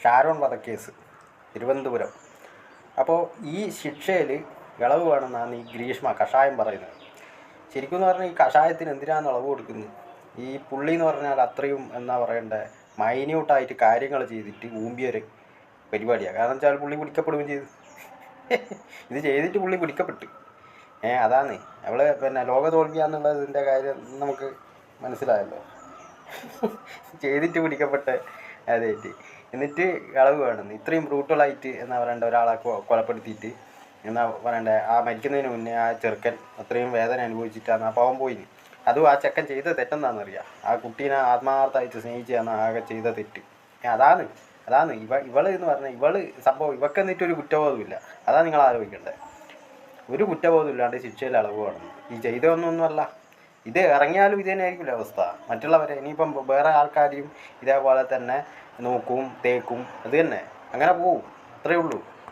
ഷാരോൺ വധക്കേസ് തിരുവനന്തപുരം. അപ്പോൾ ഈ ശിക്ഷയിൽ ഇളവ് വേണമെന്നാണ് ഈ ഗ്രീഷ്മ കഷായം പറയുന്നത്. ശരിക്കും എന്ന് പറഞ്ഞാൽ ഈ കഷായത്തിന് എന്തിനാണ് ഇളവ് കൊടുക്കുന്നത്? ഈ പുള്ളി എന്ന് പറഞ്ഞാൽ അത്രയും എന്താ പറയണ്ടേ മൈന്യൂട്ടായിട്ട് കാര്യങ്ങൾ ചെയ്തിട്ട് ഊമ്പിയൊരു പരിപാടിയാണ്. കാരണം വെച്ചാൽ പുള്ളി പിടിക്കപ്പെടുകയും ചെയ്തു. ഇത് ചെയ്തിട്ട് പുള്ളി പിടിക്കപ്പെട്ടു. അതാണ് അവള് പിന്നെ ലോക തോൽവിയാന്നുള്ളതിൻ്റെ കാര്യം നമുക്ക് മനസ്സിലായല്ലോ. ചെയ്തിട്ട് പിടിക്കപ്പെട്ട അതായിട്ട് എന്നിട്ട് ഇളവ് വേണമെന്ന് ഇത്രയും ബ്രൂട്ടലായിട്ട് എന്നാ പറയണ്ട ഒരാളെ കൊലപ്പെടുത്തിയിട്ട് എന്നാ പറയണ്ടേ ആ മരിക്കുന്നതിന് മുന്നേ ആ ചെറുക്കൻ അത്രയും വേദന അനുഭവിച്ചിട്ടാണ് ആ പാവം പോയി. അതും ആ ചെക്കൻ ചെയ്ത തെറ്റെന്താണെന്നറിയാം. ആ കുട്ടീനെ ആത്മാർത്ഥമായിട്ട് സ്നേഹിച്ചാണ് ആകെ ചെയ്ത തെറ്റ്. അതാണ് ഇവള് എന്ന് പറഞ്ഞാൽ ഇവള് സംഭവം ഇവക്ക് എന്നിട്ടൊരു കുറ്റബോധമില്ല. അതാണ് നിങ്ങൾ ആലോചിക്കേണ്ടത്. ഒരു കുറ്റബോധം ഇല്ലാണ്ട് ശിക്ഷയിൽ ഇളവ് വേണം. ഈ ചെയ്തൊന്നൊന്നുമല്ല. ഇത് ഇറങ്ങിയാലും ഇത് തന്നെ ആയിരിക്കില്ല അവസ്ഥ. മറ്റുള്ളവരെ ഇനിയിപ്പം വേറെ ആൾക്കാരെയും ഇതേപോലെ തന്നെ നോക്കും തേക്കും അത് തന്നെ അങ്ങനെ പോവും. അത്രയേ ഉള്ളൂ.